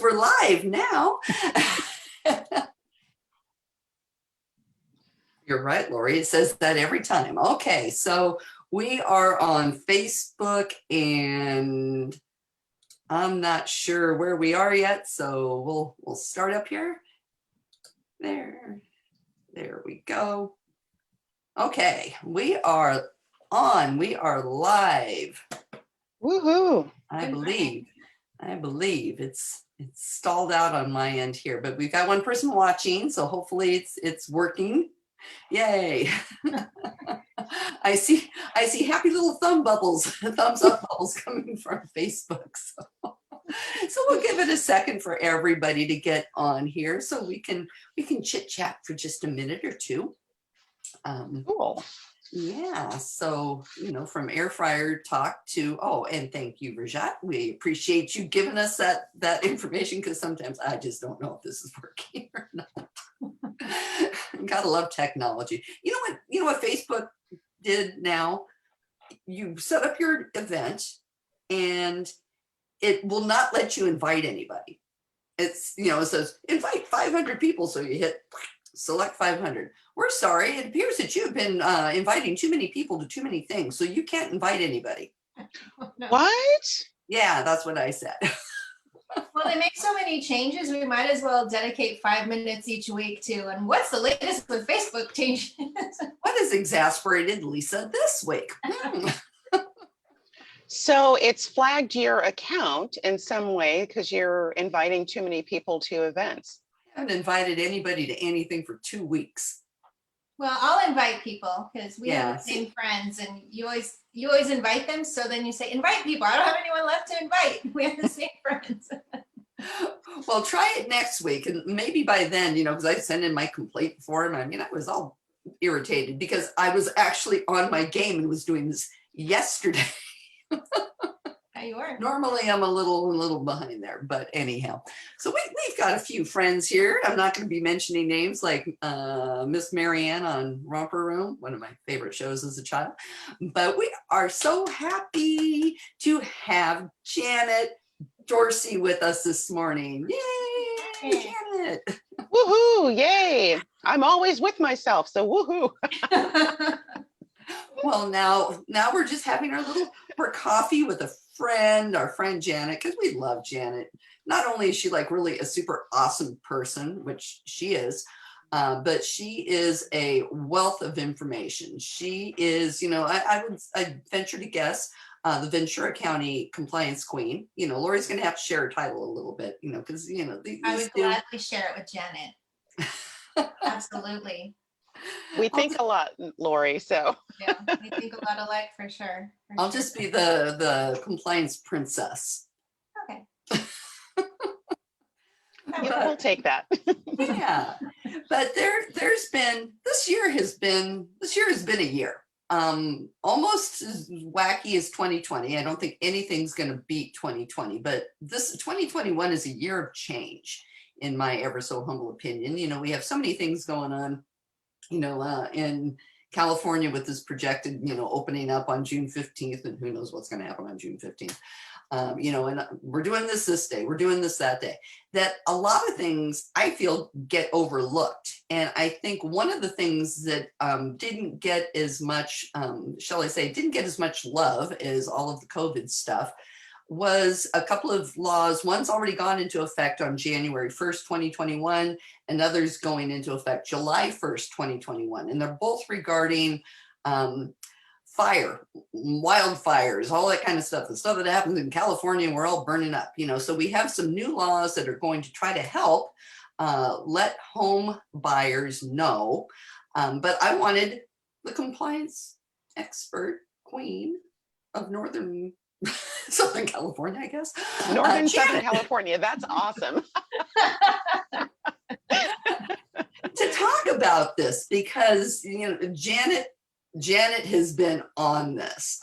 because we're live now. You're right, Lori. It says that every time. Okay, so we are on Facebook and I'm not sure where we are yet, so we'll start up here. There we go. Okay, we are on. We are live. Woohoo! I believe it's stalled out on my end here, but we've got one person watching, so hopefully it's working. Yay. I see happy little thumbs up bubbles coming from Facebook. So we'll give it a second for everybody to get on here so we can chit chat for just a minute or two. Cool. Yeah, so, from air fryer talk to, and thank you, Rajat. We appreciate you giving us that information, because sometimes I just don't know if this is working or not. Gotta love technology. You know what Facebook did now? You set up your event and it will not let you invite anybody. It's, it says invite 500 people. So you hit select 500. We're sorry. It appears that you've been inviting too many people to too many things. So you can't invite anybody. No. What? Yeah, that's what I said. Well, they make so many changes, we might as well dedicate 5 minutes each week to, and what's the latest with Facebook changes? What has exasperated Lisa this week? So it's flagged your account in some way because you're inviting too many people to events. I haven't invited anybody to anything for 2 weeks. Well, I'll invite people because we have the same friends, and you always invite them. So then you say, invite people. I don't have anyone left to invite. We have the same friends. Well, try it next week. And maybe by then, because I sent in my complaint form. I was all irritated because I was actually on my game and was doing this yesterday. Yeah, you are. Normally I'm a little behind there, but anyhow. So we've got a few friends here. I'm not going to be mentioning names like Miss Marianne on Romper Room, one of my favorite shows as a child. But we are so happy to have Janet Dorsey with us this morning. Yay, Janet. Woohoo, yay. I'm always with myself, so woohoo. Well, now we're just having our coffee with our friend Janet, because we love Janet. Not only is she really a super awesome person, which she is, but she is a wealth of information. She is, I venture to guess, the Ventura County compliance queen. Lori's going to have to share her title a little bit, because, I would gladly share it with Janet. Absolutely. We think a lot, Lori, so. Yeah, we think a lot alike for sure. I'll just be the compliance princess. Okay. Yeah, we'll take that. Yeah, but there's been this year has been a year almost as wacky as 2020. I don't think anything's going to beat 2020, but this 2021 is a year of change, in my ever so humble opinion. We have so many things going on, in California with this projected, opening up on June 15th, and who knows what's going to happen on June 15th. And we're doing this day, we're doing this that day, that a lot of things I feel get overlooked. And I think one of the things that didn't get as much, didn't get as much love as all of the COVID stuff was a couple of laws. One's already gone into effect on January 1st, 2021, and others going into effect July 1st, 2021. And they're both regarding fire, wildfires, all that kind of stuff, the stuff that happens in California, and we're all burning up, So we have some new laws that are going to try to help let home buyers know. But I wanted the compliance expert queen of Southern California, I guess. Northern Southern California, that's awesome. To talk about this, because Janet has been on this.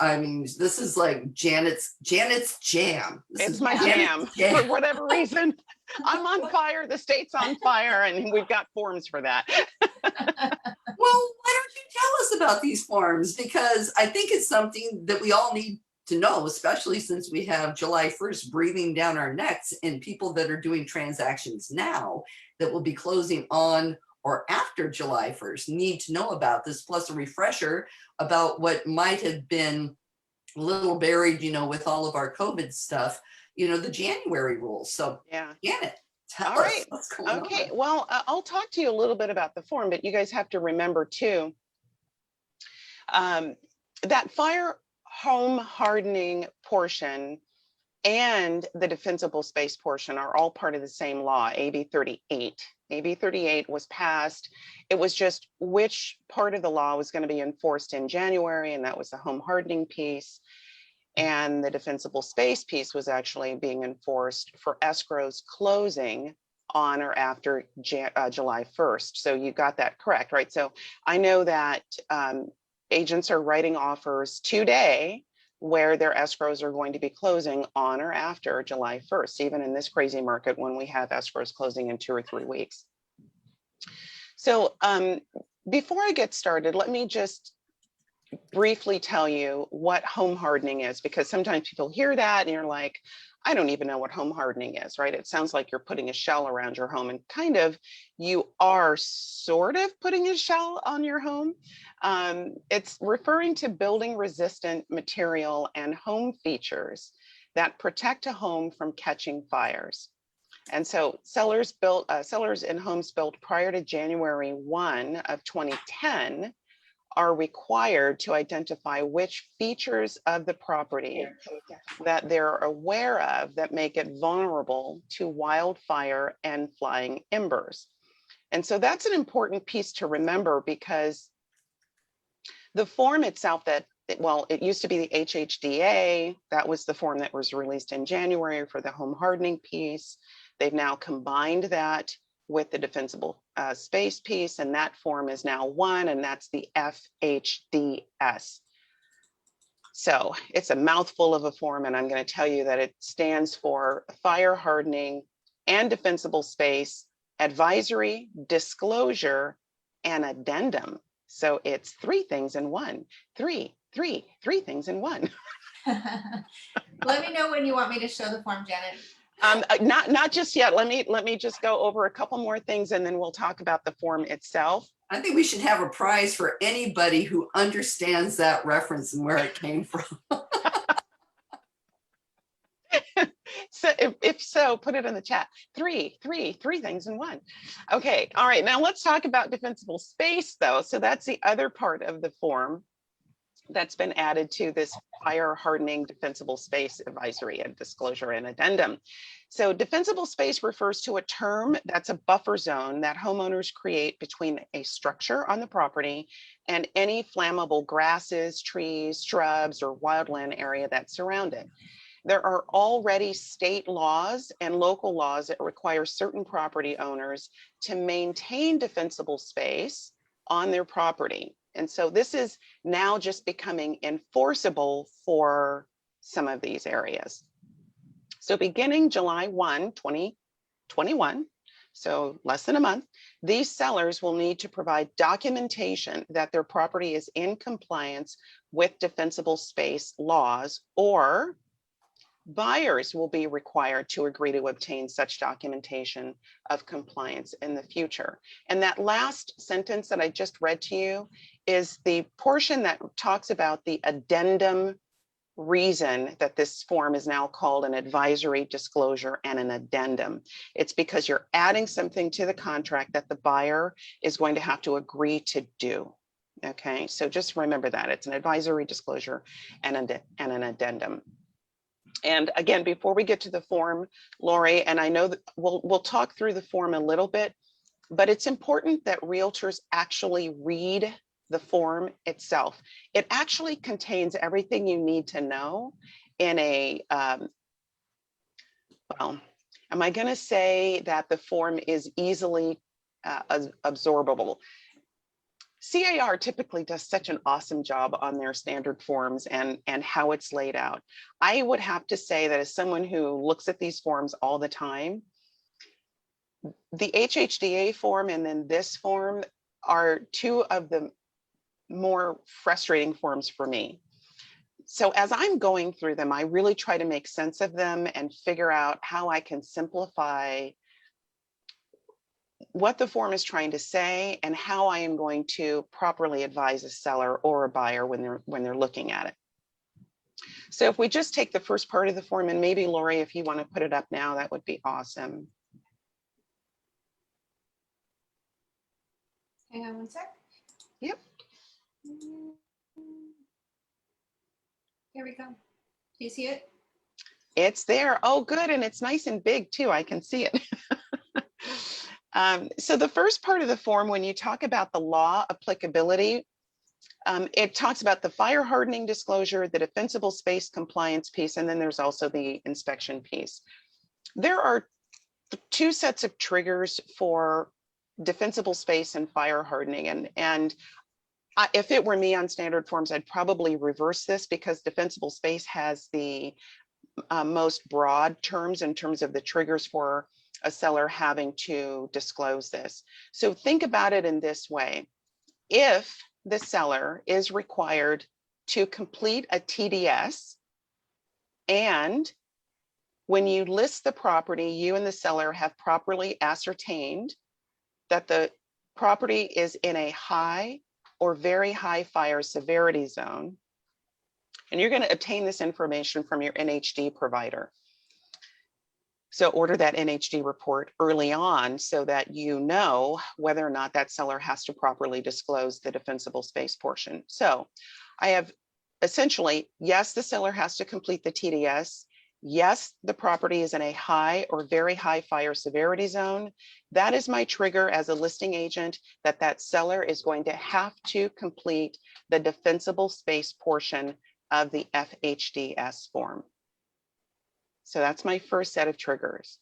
This is like Janet's jam. It's my jam. For whatever reason. I'm on fire, the state's on fire, and we've got forms for that. Well, why don't you tell us about these forms? Because I think it's something that we all need to know, especially since we have July 1st breathing down our necks, and people that are doing transactions now that will be closing on or after July 1st need to know about this, plus a refresher about what might have been a little buried, with all of our COVID stuff, the January rules. So Yeah. Janet, tell All us right. what's going Okay. on. Well, I'll talk to you a little bit about the form, but you guys have to remember too, that fire home hardening portion and the defensible space portion are all part of the same law, AB 38. AB 38 was passed. It was just which part of the law was going to be enforced in January, and that was the home hardening piece. And the defensible space piece was actually being enforced for escrows closing on or after July 1st. So you got that correct, right? So I know that agents are writing offers today where their escrows are going to be closing on or after July 1st, even in this crazy market when we have escrows closing in 2 or 3 weeks. So before I get started, let me just briefly tell you what home hardening is, because sometimes people hear that and you're like, I don't even know what home hardening is, right? It sounds like you're putting a shell around your home, and kind of you are sort of putting a shell on your home. It's referring to building resistant material and home features that protect a home from catching fires. And so sellers in homes built prior to January 1 of 2010 are required to identify which features of the property that they're aware of that make it vulnerable to wildfire and flying embers. And so that's an important piece to remember, because the form itself it used to be the HHDA. That was the form that was released in January for the home hardening piece. They've now combined that with the defensible space piece, and that form is now one, and that's the FHDS. So it's a mouthful of a form, and I'm going to tell you that it stands for Fire Hardening and Defensible Space Advisory, Disclosure, and Addendum. So it's 3 things in one. Three things in one. Let me know when you want me to show the form, Janet. Not just yet. Let me just go over a couple more things, and then we'll talk about the form itself. I think we should have a prize for anybody who understands that reference and where it came from. So if so, put it in the chat. Three things in one. Okay. All right. Now let's talk about defensible space, though. So that's the other part of the form that's been added to this fire hardening defensible space advisory and disclosure and addendum. So defensible space refers to a term that's a buffer zone that homeowners create between a structure on the property and any flammable grasses, trees, shrubs, or wildland area that surround it. There are already state laws and local laws that require certain property owners to maintain defensible space on their property. And so this is now just becoming enforceable for some of these areas. So beginning July 1, 2021, so less than a month, these sellers will need to provide documentation that their property is in compliance with defensible space laws, or buyers will be required to agree to obtain such documentation of compliance in the future. And that last sentence that I just read to you is the portion that talks about the addendum reason that this form is now called an advisory, disclosure, and an addendum. It's because you're adding something to the contract that the buyer is going to have to agree to do. Okay, so just remember that it's an advisory, disclosure, and an addendum. And again, before we get to the form, Lori, and I know that we'll talk through the form a little bit, but it's important that realtors actually read the form itself. It actually contains everything you need to know in a, well, am I going to say that the form is easily absorbable? CAR typically does such an awesome job on their standard forms and how it's laid out. I would have to say that as someone who looks at these forms all the time, the HHDA form and then this form are 2 of the more frustrating forms for me. So as I'm going through them, I really try to make sense of them and figure out how I can simplify what the form is trying to say and how I am going to properly advise a seller or a buyer when they're looking at it. So if we just take the first part of the form, and maybe Lori, if you want to put it up now, that would be awesome. Hang on one sec. Yep. Here we go. Do you see it? It's there. Oh, good. And it's nice and big too. I can see it. So the first part of the form, when you talk about the law applicability, it talks about the fire hardening disclosure, the defensible space compliance piece, and then there's also the inspection piece. There are two sets of triggers for defensible space and fire hardening. And if it were me on standard forms, I'd probably reverse this because defensible space has the most broad terms in terms of the triggers for a seller having to disclose this. So think about it in this way. If the seller is required to complete a TDS, and when you list the property, you and the seller have properly ascertained that the property is in a high or very high fire severity zone, and you're going to obtain this information from your NHD provider. So order that NHD report early on so that you know whether or not that seller has to properly disclose the defensible space portion. So I have essentially, yes, the seller has to complete the TDS. Yes, the property is in a high or very high fire severity zone. That is my trigger as a listing agent that that seller is going to have to complete the defensible space portion of the FHDS form. So that's my first set of triggers.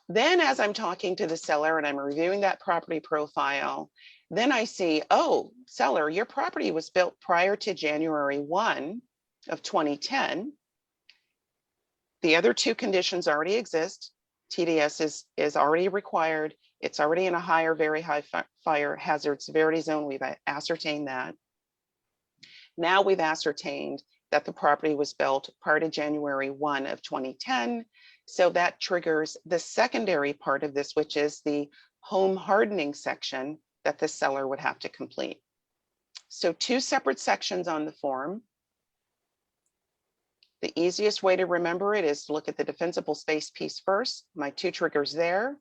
Then as I'm talking to the seller and I'm reviewing that property profile, then I see, oh, seller, your property was built prior to January 1 of 2010. The other two conditions already exist. TDS is already required. It's already in a high or very high fire hazard severity zone. We've ascertained that. Now we've ascertained that the property was built prior to January 1 of 2010. So that triggers the secondary part of this, which is the home hardening section that the seller would have to complete. So two separate sections on the form. The easiest way to remember it is to look at the defensible space piece first, my two triggers there,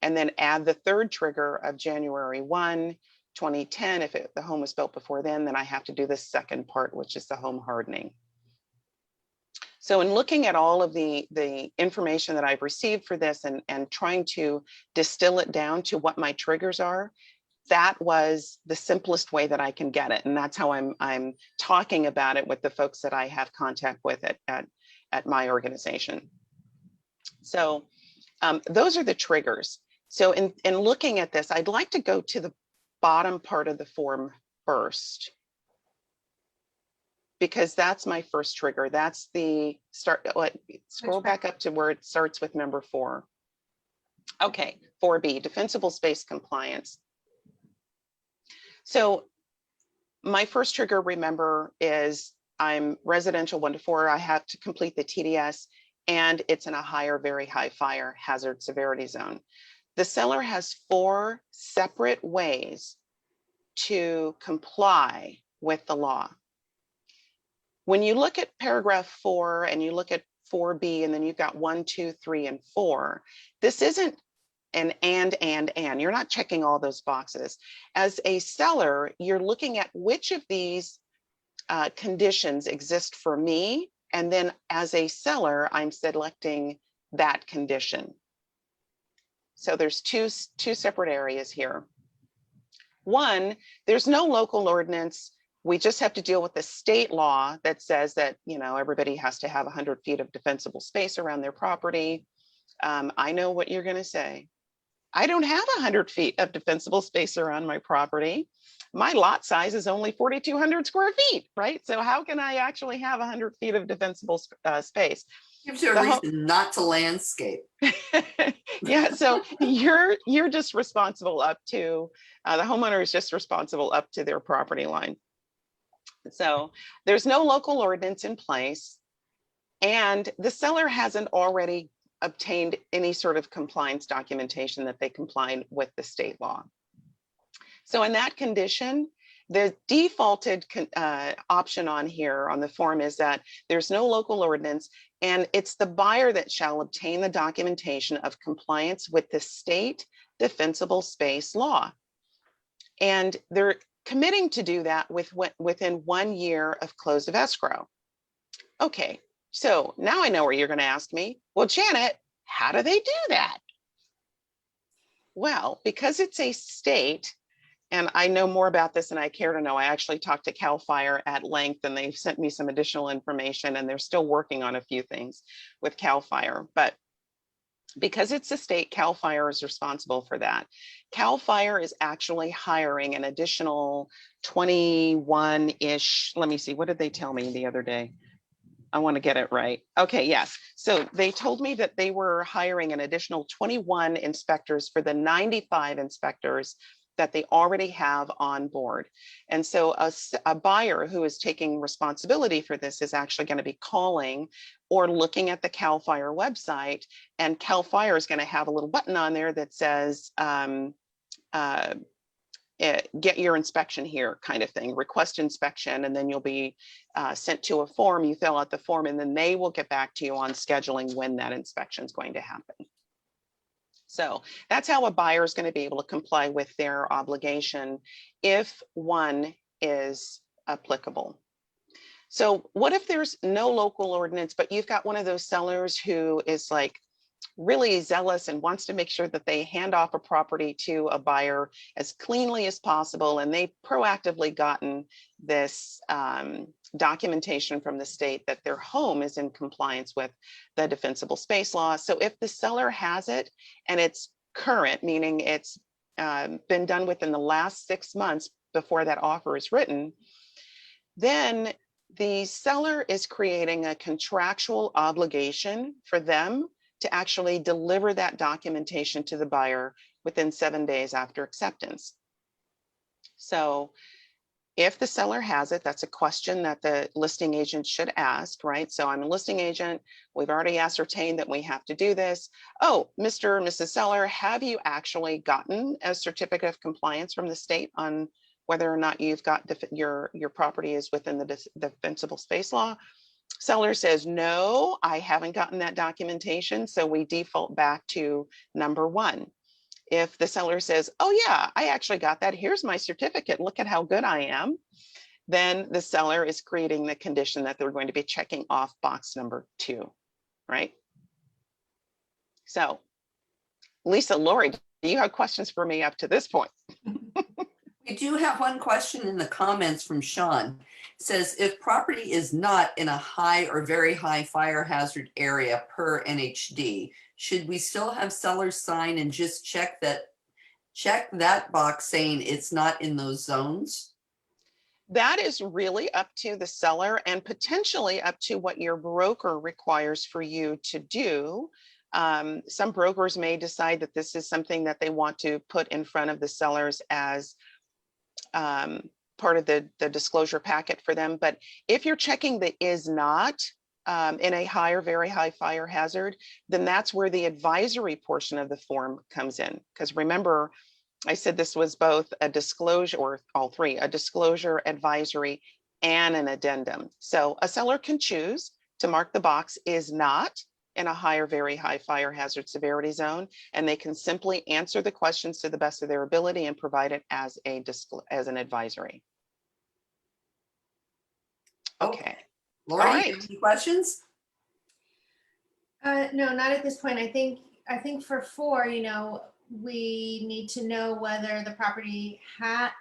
and then add the third trigger of January 1, 2010. If the home was built before then I have to do the second part, which is the home hardening. So in looking at all of the information that I've received for this and trying to distill it down to what my triggers are, that was the simplest way that I can get it. And that's how I'm talking about it with the folks that I have contact with at my organization. So those are the triggers. So in looking at this, I'd like to go to the bottom part of the form first, because that's my first trigger. That's the start. Scroll back up to where it starts with number 4. Okay, 4B, defensible space compliance. So my first trigger, remember, is I'm residential 1 to 4. I have to complete the TDS, and it's in a high or very high fire hazard severity zone. The seller has 4 separate ways to comply with the law. When you look at paragraph 4 and you look at 4B, and then you've got 1, 2, 3, and 4, this isn't an and. You're not checking all those boxes. As a seller, you're looking at which of these conditions exist for me, and then as a seller, I'm selecting that condition. So there's two separate areas here. One, there's no local ordinance. We just have to deal with the state law that says that, everybody has to have 100 feet of defensible space around their property. I know what you're going to say. I don't have 100 feet of defensible space around my property. My lot size is only 4,200 square feet, right? So how can I actually have 100 feet of defensible space? Gives you a reason not to landscape. Yeah, so you're just responsible up to, the homeowner is just responsible up to their property line. So there's no local ordinance in place, and the seller hasn't already obtained any sort of compliance documentation that they complied with the state law. So in that condition, the defaulted option on here on the form is that there's no local ordinance, and it's the buyer that shall obtain the documentation of compliance with the state defensible space law. And they're committing to do that within 1 year of close of escrow. Okay, so now I know where you're going to ask me, well, Janet, how do they do that? Well, because it's a state, and I know more about this than I care to know. I actually talked to CAL FIRE at length, and they've sent me some additional information, and they're still working on a few things with CAL FIRE. But because it's a state, CAL FIRE is responsible for that. CAL FIRE is actually hiring an additional 21-ish. Let me see, what did they tell me the other day? I want to get it right. Okay, yes. So they told me that they were hiring an additional 21 inspectors for the 95 inspectors that they already have on board. And so a buyer who is taking responsibility for this is actually going to be calling or looking at the CAL FIRE website, and CAL FIRE is going to have a little button on there that says, get your inspection here kind of thing, request inspection, and then you'll be sent to a form. You fill out the form, and then they will get back to you on scheduling when that inspection is going to happen. So that's how a buyer is going to be able to comply with their obligation if one is applicable. So what if there's no local ordinance, but you've got one of those sellers who is like really zealous and wants to make sure that they hand off a property to a buyer as cleanly as possible, and they've proactively gotten this documentation from the state that their home is in compliance with the defensible space law. So if the seller has it and it's current, meaning it's been done within the last 6 months before that offer is written, then the seller is creating a contractual obligation for them to actually deliver that documentation to the buyer within 7 days after acceptance. So if the seller has it, that's a question that the listing agent should ask, right? So I'm a listing agent. We've already ascertained that we have to do this. Oh, Mr. or Mrs. Seller, have you actually gotten a certificate of compliance from the state on whether or not you've got your property is within the defensible space law? Seller says, no, I haven't gotten that documentation. So we default back to number 1. If the seller says, oh yeah, I actually got that, here's my certificate, look at how good I am, then the seller is creating the condition that they're going to be checking off box number 2, right? So Lisa, Lori, do you have questions for me up to this point? We do have one question in the comments from Sean. It says, if property is not in a high or very high fire hazard area per NHD, should we still have sellers sign and just check that box saying it's not in those zones? That is really up to the seller and potentially up to what your broker requires for you to do. Some brokers may decide that this is something that they want to put in front of the sellers as part of the disclosure packet for them. But if you're checking the is not in a high or very high fire hazard, then that's where the advisory portion of the form comes in. Because remember, I said this was both a disclosure, or all three, a disclosure, advisory, and an addendum. So a seller can choose to mark the box is not in a high or very high fire hazard severity zone, and they can simply answer the questions to the best of their ability and provide it as an advisory. Okay. Lori, All right. you have any questions? No, not at this point. I think for 4, we need to know whether the property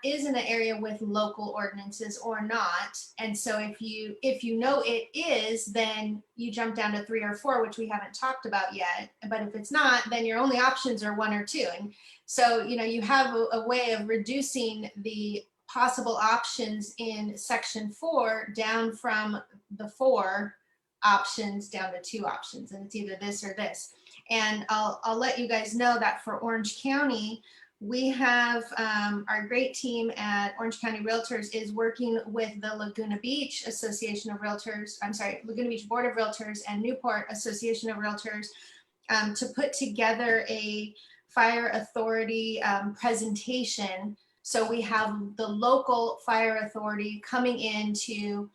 is in an area with local ordinances or not. And so if you know it is, then you jump down to 3 or 4, which we haven't talked about yet. But if it's not, then your only options are 1 or 2. And so, you have a way of reducing the possible options in section 4 down from the 4 options down to 2 options. And it's either this or this. And I'll let you guys know that for Orange County, we have our great team at Orange County Realtors is working with the Laguna Beach Association of Realtors, Laguna Beach Board of Realtors and Newport Association of Realtors to put together a fire authority presentation. So we have the local fire authority coming in to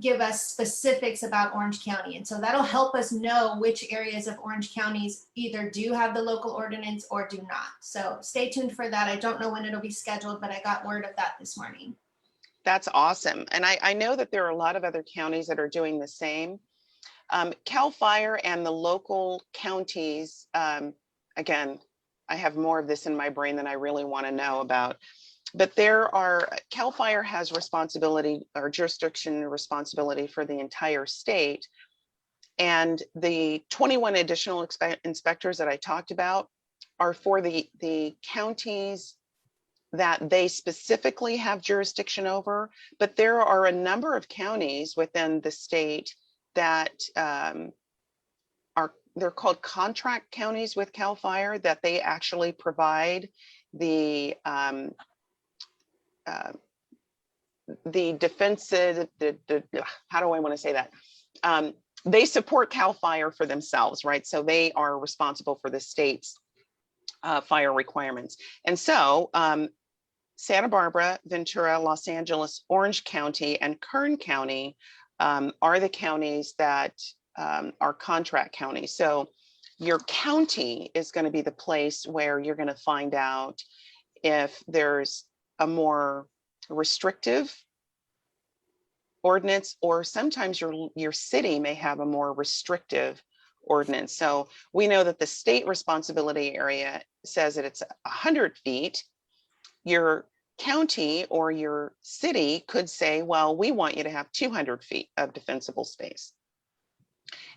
give us specifics about Orange County. And so that'll help us know which areas of Orange counties either do have the local ordinance or do not. So stay tuned for that. I don't know when it'll be scheduled, but I got word of that this morning. That's awesome. And I know that there are a lot of other counties that are doing the same. CAL FIRE and the local counties, again, I have more of this in my brain than I really want to know about. But CAL FIRE has responsibility or jurisdiction responsibility for the entire state. And the 21 additional inspectors that I talked about are for the counties that they specifically have jurisdiction over. But there are a number of counties within the state that they're called contract counties with CAL FIRE, that they actually provide the defensive, how do I want to say that? They support CAL FIRE for themselves, right? So they are responsible for the state's fire requirements. And so Santa Barbara, Ventura, Los Angeles, Orange County, and Kern County are the counties that are contract counties. So your county is going to be the place where you're going to find out if there's a more restrictive ordinance, or sometimes your city may have a more restrictive ordinance. So we know that the state responsibility area says that it's 100 feet. Your county or your city could say, well, we want you to have 200 feet of defensible space.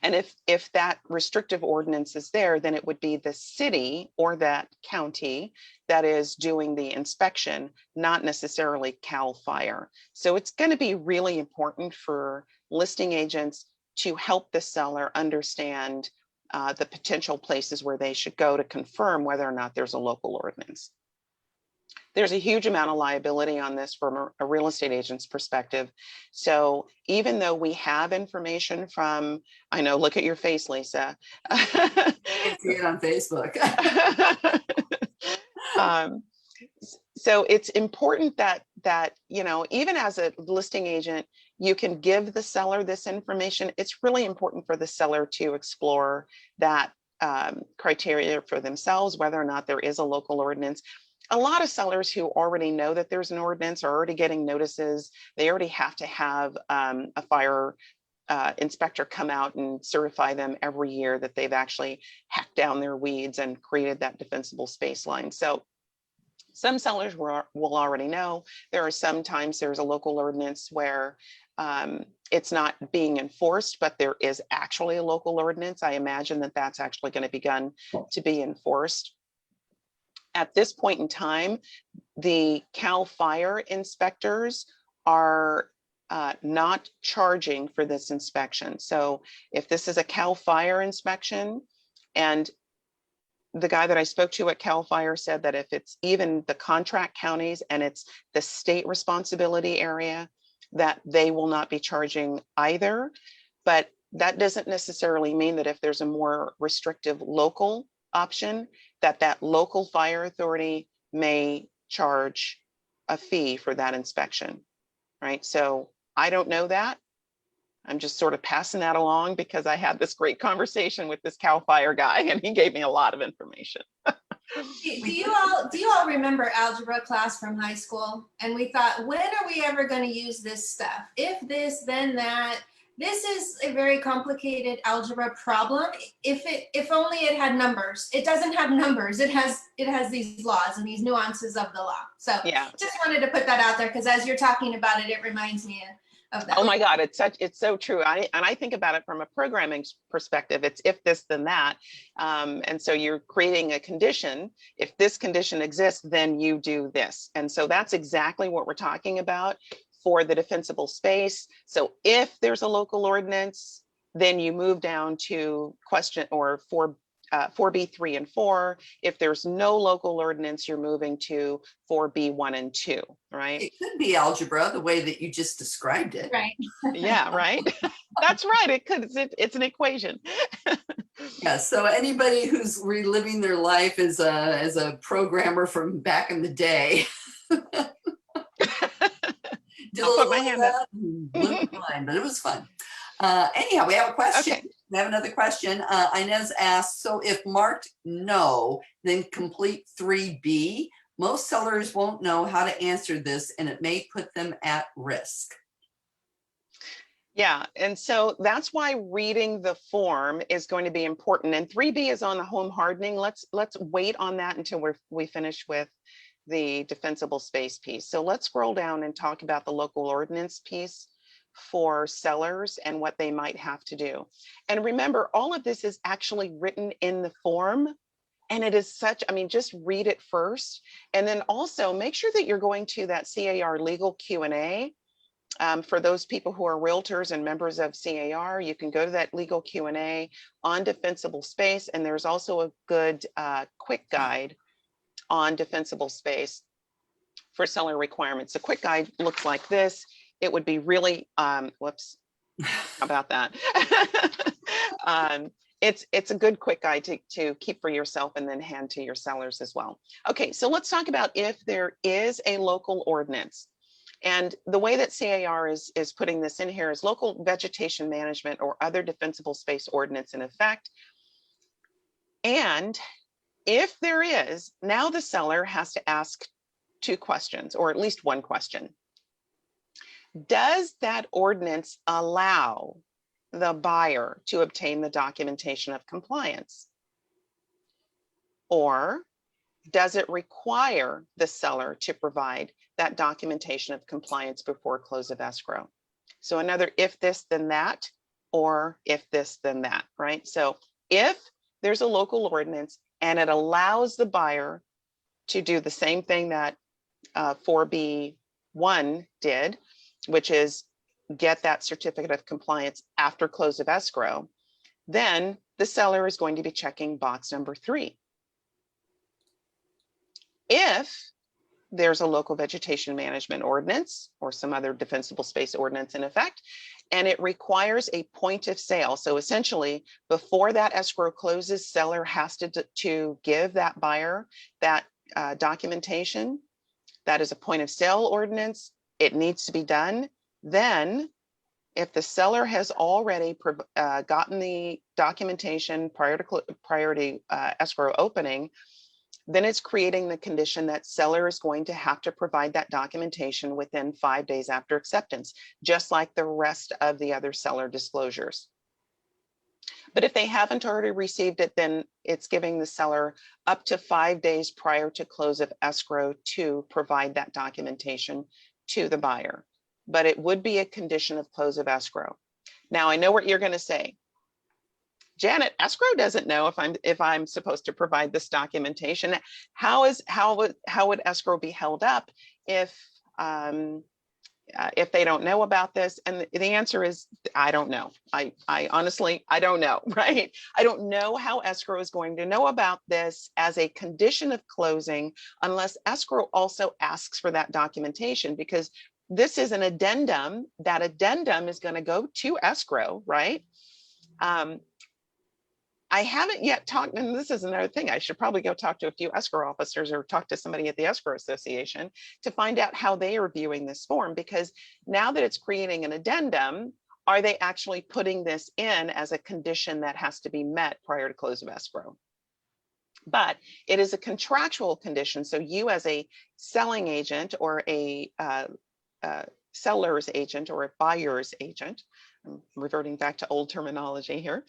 And if that restrictive ordinance is there, then it would be the city or that county that is doing the inspection, not necessarily CAL FIRE. So it's going to be really important for listing agents to help the seller understand the potential places where they should go to confirm whether or not there's a local ordinance. There's a huge amount of liability on this from a real estate agent's perspective. So even though we have information from, I know, look at your face, Lisa. I can see it on Facebook. So it's important that you know, even as a listing agent, you can give the seller this information. It's really important for the seller to explore that criteria for themselves, whether or not there is a local ordinance. A lot of sellers who already know that there's an ordinance are already getting notices. They already have to have a fire inspector come out and certify them every year that they've actually hacked down their weeds and created that defensible space line. So some sellers will already know. There are sometimes there's a local ordinance where it's not being enforced, but there is actually a local ordinance. I imagine that that's actually going to begin to be enforced. At this point in time, the CAL FIRE inspectors are not charging for this inspection. So if this is a CAL FIRE inspection, and the guy that I spoke to at CAL FIRE said that if it's even the contract counties and it's the state responsibility area, that they will not be charging either. But that doesn't necessarily mean that if there's a more restrictive local option, that local fire authority may charge a fee for that inspection, right? So I don't know that. I'm just sort of passing that along because I had this great conversation with this CAL FIRE guy and he gave me a lot of information. Do you all remember algebra class from high school? And we thought, when are we ever going to use this stuff? If this, then that. This is a very complicated algebra problem. If only it had numbers. It doesn't have numbers. It has these laws and these nuances of the law. So yeah, just wanted to put that out there because as you're talking about it, it reminds me of that. Oh my God, it's so true. I think about it from a programming perspective. It's if this, then that. And so you're creating a condition. If this condition exists, then you do this. And so that's exactly what we're talking about for the defensible space. So if there's a local ordinance, then you move down to question or for 4B3 and 4. If there's no local ordinance, you're moving to 4B1 and 2, right? It could be algebra the way that you just described it. Right. Yeah, right. That's right. It could. It's an equation. Yeah, so anybody who's reliving their life as a programmer from back in the day. Did a I'll put little my of hand up. that and blew my mind, but it was fun. Anyhow, we have a question. Okay. We have another question. Inez asked, so if marked no, then complete 3B. Most sellers won't know how to answer this, and it may put them at risk. Yeah, and so that's why reading the form is going to be important. And 3B is on the home hardening. Let's wait on that until we finish with the defensible space piece. So let's scroll down and talk about the local ordinance piece for sellers and what they might have to do. And remember, all of this is actually written in the form. And it is such, I mean, just read it first. And then also make sure that you're going to that CAR legal Q&A. For those people who are realtors and members of CAR, you can go to that legal Q&A on defensible space. And there's also a good quick guide on defensible space for seller requirements. The quick guide looks like this. It would be really, whoops, how about that? It's a good quick guide to keep for yourself and then hand to your sellers as well. Okay, so let's talk about if there is a local ordinance. And the way that CAR is putting this in here is local vegetation management or other defensible space ordinance in effect. And if there is, now the seller has to ask two questions, or at least one question. Does that ordinance allow the buyer to obtain the documentation of compliance? Or does it require the seller to provide that documentation of compliance before close of escrow? So another if this, then that, or if this, then that, right? So if there's a local ordinance and it allows the buyer to do the same thing that 4B1 did, which is get that certificate of compliance after close of escrow, then the seller is going to be checking box number 3. If there's a local vegetation management ordinance or some other defensible space ordinance in effect, and it requires a point of sale. So essentially, before that escrow closes, seller has to give that buyer that documentation. That is a point of sale ordinance. It needs to be done. Then, if the seller has already gotten the documentation prior to escrow opening, then it's creating the condition that seller is going to have to provide that documentation within 5 days after acceptance, just like the rest of the other seller disclosures. But if they haven't already received it, then it's giving the seller up to 5 days prior to close of escrow to provide that documentation to the buyer. But it would be a condition of close of escrow. Now, I know what you're going to say. Janet, escrow doesn't know if I'm supposed to provide this documentation. How would escrow be held up if they don't know about this? And the answer is, I don't know. I honestly, I don't know, right? I don't know how escrow is going to know about this as a condition of closing unless escrow also asks for that documentation, because this is an addendum. That addendum is going to go to escrow, right? I haven't yet talked, and this is another thing, I should probably go talk to a few escrow officers or talk to somebody at the Escrow Association to find out how they are viewing this form, because now that it's creating an addendum, are they actually putting this in as a condition that has to be met prior to close of escrow? But it is a contractual condition. So you as a selling agent or a seller's agent or a buyer's agent, I'm reverting back to old terminology here,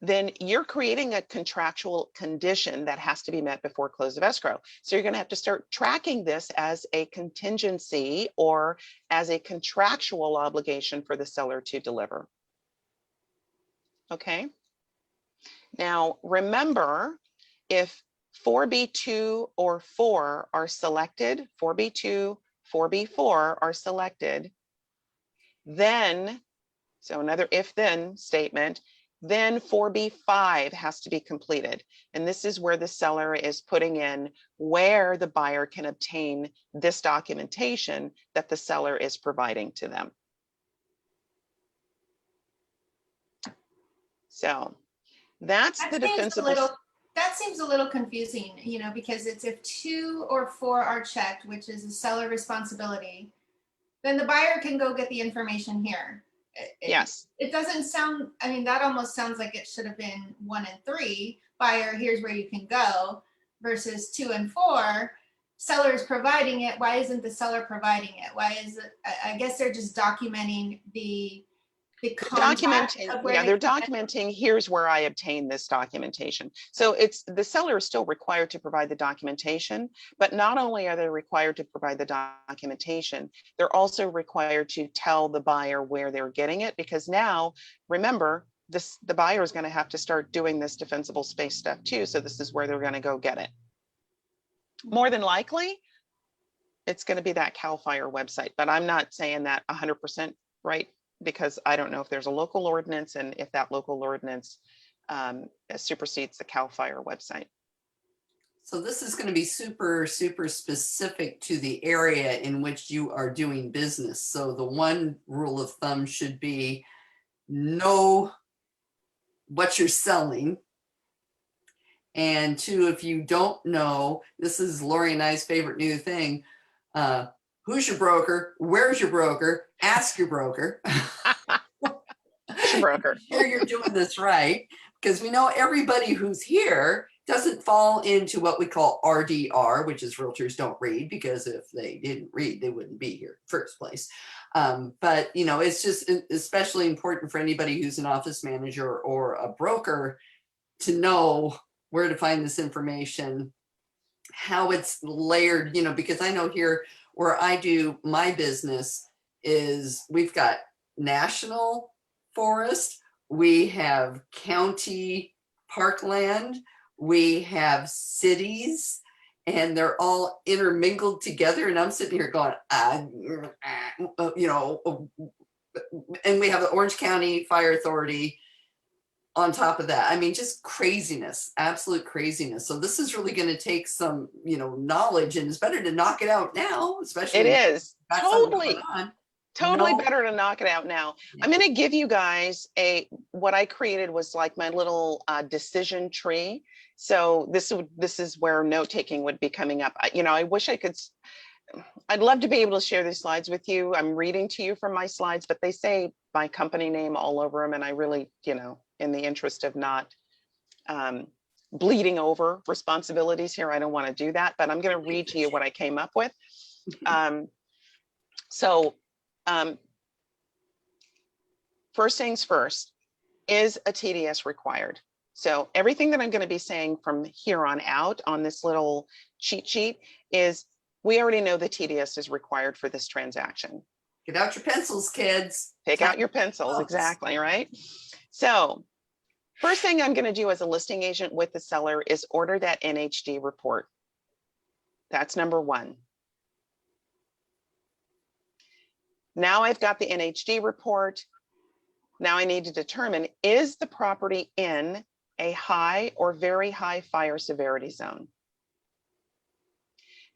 then you're creating a contractual condition that has to be met before close of escrow. So you're going to have to start tracking this as a contingency or as a contractual obligation for the seller to deliver. Okay. Now, remember, if 4B2 or 4 are selected, 4B2, 4B4 are selected, then, so another if-then statement, Then 4B5 has to be completed. And this is where the seller is putting in where the buyer can obtain this documentation that the seller is providing to them. So that's the defensible. That seems a little confusing, you know, because it's if 2 or 4 are checked, which is a seller responsibility, then the buyer can go get the information here. Yes. It doesn't sound, I mean, that almost sounds like it should have been 1 and 3, buyer, here's where you can go, versus 2 and 4, seller's providing it. Why isn't the seller providing it? Why is it, I guess they're just documenting the Documenting, yeah, they're documenting, here's where I obtained this documentation. So it's, the seller is still required to provide the documentation, but not only are they required to provide the documentation, they're also required to tell the buyer where they're getting it, because now, remember, the buyer is going to have to start doing this defensible space stuff too. So this is where they're going to go get it. More than likely, it's going to be that CAL FIRE website, but I'm not saying that 100% right, because I don't know if there's a local ordinance and if that local ordinance supersedes the CAL FIRE website. So this is going to be super, super specific to the area in which you are doing business. So the one rule of thumb should be know what you're selling. And 2, if you don't know, this is Lori and I's favorite new thing. Who's your broker? Where's your broker? Ask your broker. Broker. Sure you're doing this right, because we know everybody who's here doesn't fall into what we call RDR, which is realtors don't read, because if they didn't read, they wouldn't be here in the first place. But you know, it's just especially important for anybody who's an office manager or a broker to know where to find this information, how it's layered, you know, because I know here where I do my business is we've got national forest, we have county parkland, we have cities, and they're all intermingled together. And I'm sitting here going, you know, and we have the Orange County Fire Authority on top of that. I mean, just craziness, absolute craziness. So this is really going to take some, you know, knowledge, and it's better to knock it out now, especially. It is totally No. better to knock it out now. Yeah. I'm going to give you guys what I created was like my little decision tree. So this is where note taking would be coming up. You know, I wish I could. I'd love to be able to share these slides with you. I'm reading to you from my slides, but they say my company name all over them, and I really, you know, in the interest of not bleeding over responsibilities here, I don't want to do that. But I'm going to read to you what I came up with. First things first, is a TDS required? So everything that I'm going to be saying from here on out on this little cheat sheet is we already know the TDS is required for this transaction. Get out your pencils, kids. Take out your pencils, exactly, right? So first thing I'm going to do as a listing agent with the seller is order that NHD report. That's number 1. Now I've got the NHD report. Now I need to determine, is the property in a high or very high fire severity zone?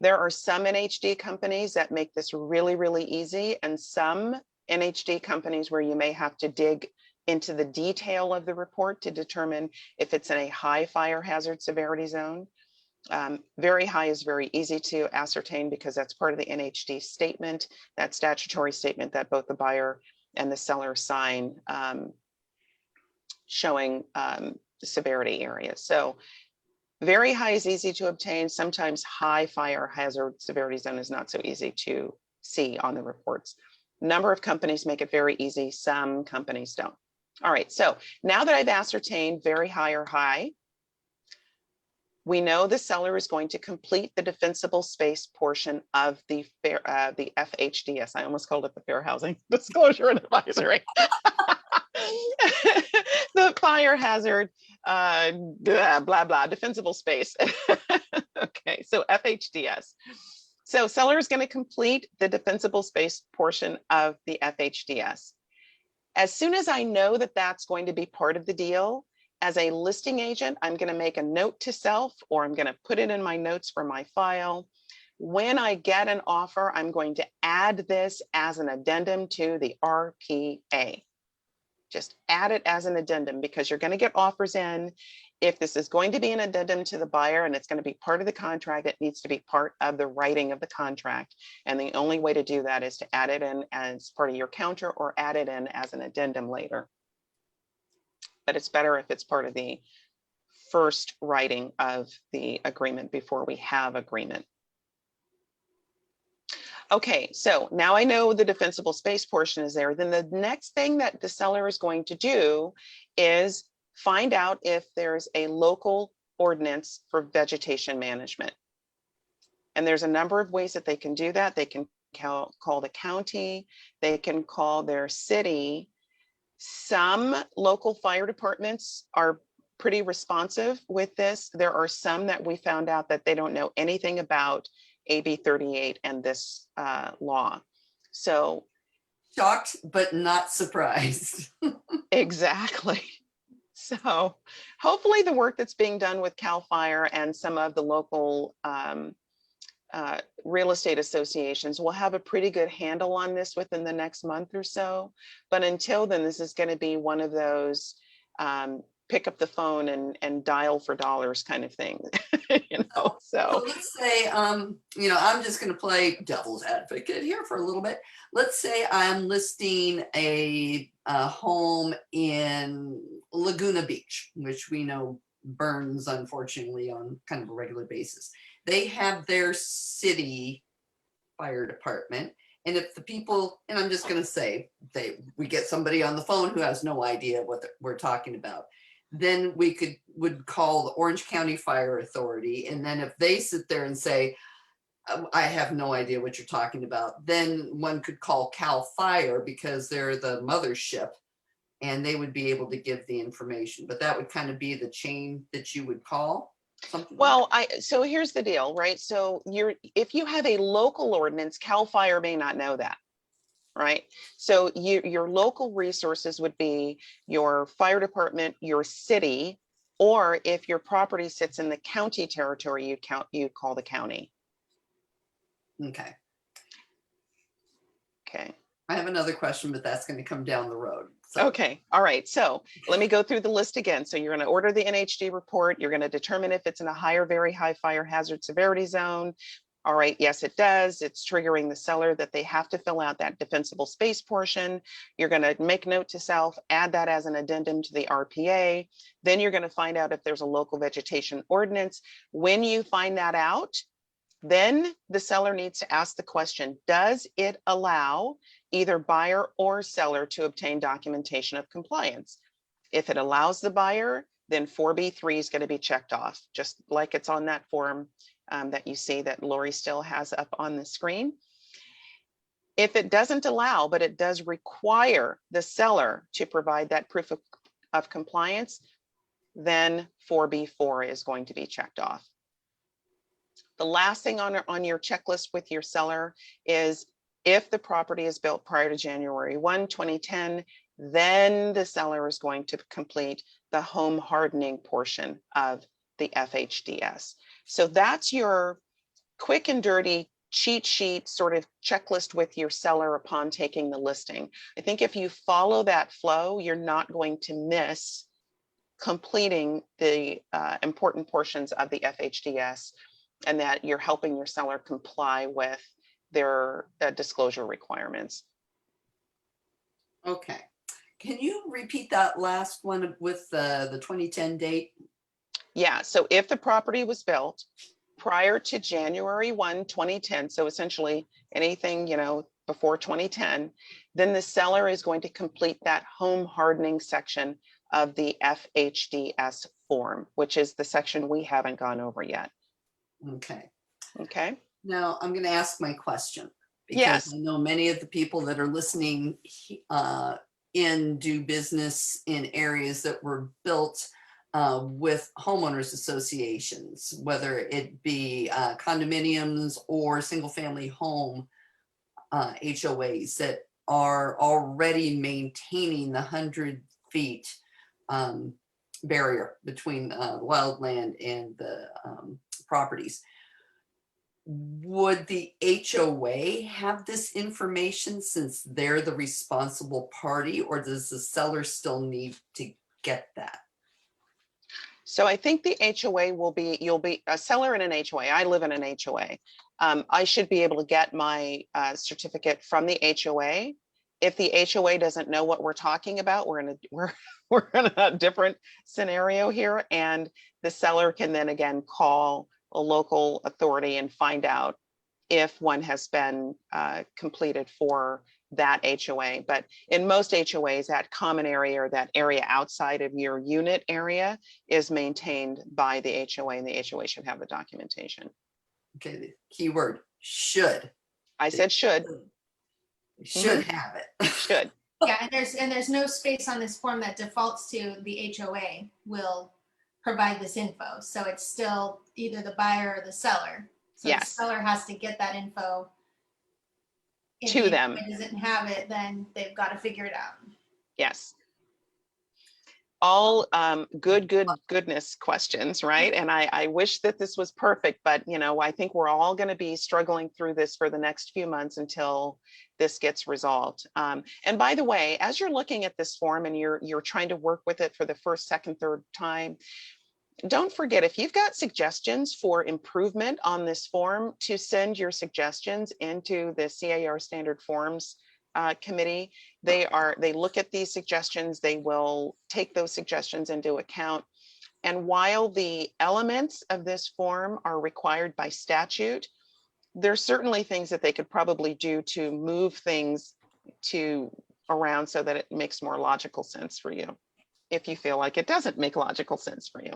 There are some NHD companies that make this really, really easy, and some NHD companies where you may have to dig into the detail of the report to determine if it's in a high fire hazard severity zone. Very high is very easy to ascertain because that's part of the NHD statement, that statutory statement that both the buyer and the seller sign, showing the severity area. So very high is easy to obtain. Sometimes high fire hazard severity zone is not so easy to see on the reports. Number of companies make it very easy. Some companies don't. All right, so now that I've ascertained very high or high, we know the seller is going to complete the defensible space portion of the FHDS. I almost called it the Fair Housing Disclosure and Advisory. The fire hazard, blah, blah, defensible space. Okay, so FHDS. So seller is going to complete the defensible space portion of the FHDS. As soon as I know that that's going to be part of the deal, as a listing agent, I'm going to make a note to self, or I'm going to put it in my notes for my file. When I get an offer, I'm going to add this as an addendum to the RPA. Just add it as an addendum, because you're going to get offers in. If this is going to be an addendum to the buyer and it's going to be part of the contract, it needs to be part of the writing of the contract. And the only way to do that is to add it in as part of your counter, or add it in as an addendum later. But it's better if it's part of the first writing of the agreement before we have agreement. Okay, so now I know the defensible space portion is there. Then the next thing that the seller is going to do is find out if there's a local ordinance for vegetation management. And there's a number of ways that they can do that. They can call the county, they can call their city. Some local fire departments are pretty responsive with this. There are some that we found out that they don't know anything about AB 38 and this law. So Shocked, but not surprised. exactly. So hopefully the work that's being done with CAL FIRE and some of the local real estate associations will have a pretty good handle on this within the next month or so. But until then, this is going to be one of those pick up the phone and dial for dollars kind of thing. So So let's say, you know, I'm just going to play devil's advocate here for a little bit. Let's say I'm listing a home in Laguna Beach, which we know burns, unfortunately, on kind of a regular basis. They have their city fire department. And if the people, and I'm just going to say, we get somebody on the phone who has no idea what we're talking about, then we would call the Orange County Fire Authority. And then if they sit there and say, I have no idea what you're talking about, then one could call CAL FIRE because they're the mothership and they would be able to give the information. But that would kind of be the chain that you would call. Well, so here's the deal, right? So if you have a local ordinance, CAL FIRE may not know that, right? So your local resources would be your fire department, your city, or if your property sits in the county territory, you call the county. Okay. Okay. I have another question, but that's going to come down the road. So. Okay. All right. So let me go through the list again. So you're going to order the NHD report. You're going to determine if it's in a high or very high fire hazard severity zone. All right. Yes, it does. It's triggering the seller that they have to fill out that defensible space portion. You're going to make note to self, add that as an addendum to the RPA. Then you're going to find out if there's a local vegetation ordinance. When you find that out, then the seller needs to ask the question, does it allow either buyer or seller to obtain documentation of compliance? If it allows the buyer, then 4B3 is going to be checked off, just like it's on that form that you see that Lori still has up on the screen. If it doesn't allow, but it does require the seller to provide that proof of compliance, then 4B4 is going to be checked off. The last thing on your checklist with your seller is if the property is built prior to January 1, 2010, then the seller is going to complete the home hardening portion of the FHDS. So that's your quick and dirty cheat sheet sort of checklist with your seller upon taking the listing. I think if you follow that flow, you're not going to miss completing the important portions of the FHDS, and that you're helping your seller comply with their disclosure requirements. Okay. Can you repeat that last one with the 2010 date? Yeah, so if the property was built prior to January 1, 2010, so essentially anything, before 2010, then the seller is going to complete that home hardening section of the FHDS form, which is the section we haven't gone over yet. Okay. Okay. Now I'm going to ask my question because yes. I know many of the people that are listening do business in areas that were built with homeowners associations, whether it be condominiums or single family home HOAs that are already maintaining the 100 feet barrier between wildland and the properties. Would the HOA have this information since they're the responsible party, or does the seller still need to get that? So I think the HOA will be, you'll be a seller in an HOA. I live in an HOA. I should be able to get my certificate from the HOA. If the HOA doesn't know what we're talking about, we're in a different scenario here, and the seller can then again call a local authority and find out if one has been completed for that HOA. But in most HOAs, that common area or that area outside of your unit area is maintained by the HOA, and the HOA should have the documentation. Okay, the key word, should. I said should. Should have it. Should. Yeah, and there's no space on this form that defaults to the HOA will provide this info. So it's still either the buyer or the seller. So Yes. the seller has to get that info. If To the them. HOA doesn't have it, then they've got to figure it out. Yes. All goodness questions, right? And I wish that this was perfect, but you know, I think we're all going to be struggling through this for the next few months until this gets resolved. And by the way, as you're looking at this form and you're trying to work with it for the first, second, third time, don't forget, if you've got suggestions for improvement on this form, to send your suggestions into the CAR Standard Forms Committee. They look at these suggestions, they will take those suggestions into account. And while the elements of this form are required by statute, there's certainly things that they could probably do to move things around so that it makes more logical sense for you, if you feel like it doesn't make logical sense for you.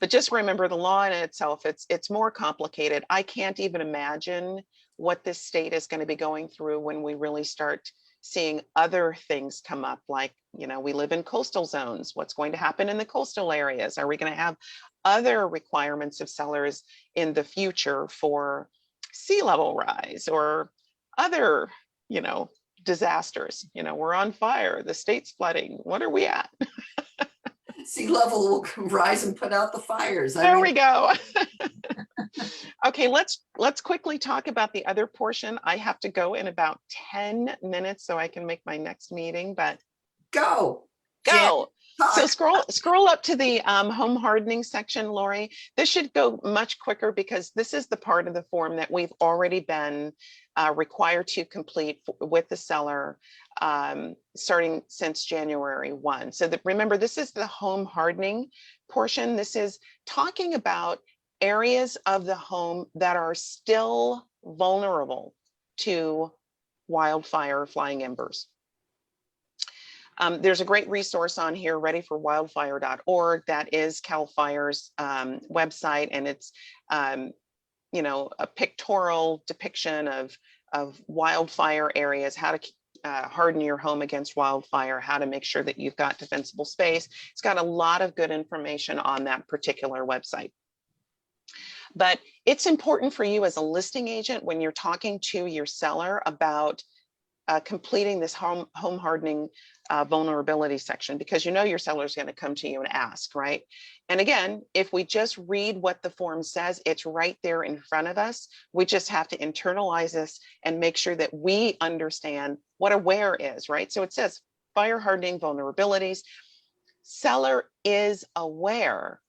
But just remember, the law in itself, it's more complicated. I can't even imagine what this state is going to be going through when we really start seeing other things come up, like, you know, we live in coastal zones. What's going to happen in the coastal areas? Are we going to have other requirements of sellers in the future for sea level rise or other, you know, disasters? You know, we're on fire, the state's flooding. What are we at? Sea level will rise and put out the fires. There we go. Okay, let's quickly talk about the other portion. I have to go in about 10 minutes so I can make my next meeting, but go. So scroll up to the home hardening section, Lori. This should go much quicker because this is the part of the form that we've already been required to complete with the seller starting since January 1. So remember, this is the home hardening portion. This is talking about areas of the home that are still vulnerable to wildfire, flying embers. There's a great resource on here, readyforwildfire.org. That is CAL FIRE's website, and it's you know, a pictorial depiction of wildfire areas, how to harden your home against wildfire, how to make sure that you've got defensible space. It's got a lot of good information on that particular website. But it's important for you as a listing agent when you're talking to your seller about completing this home hardening vulnerability section, because you know your seller is going to come to you and ask, right? And again, if we just read what the form says, it's right there in front of us. We just have to internalize this and make sure that we understand what aware is, right? So it says fire hardening vulnerabilities. Seller is aware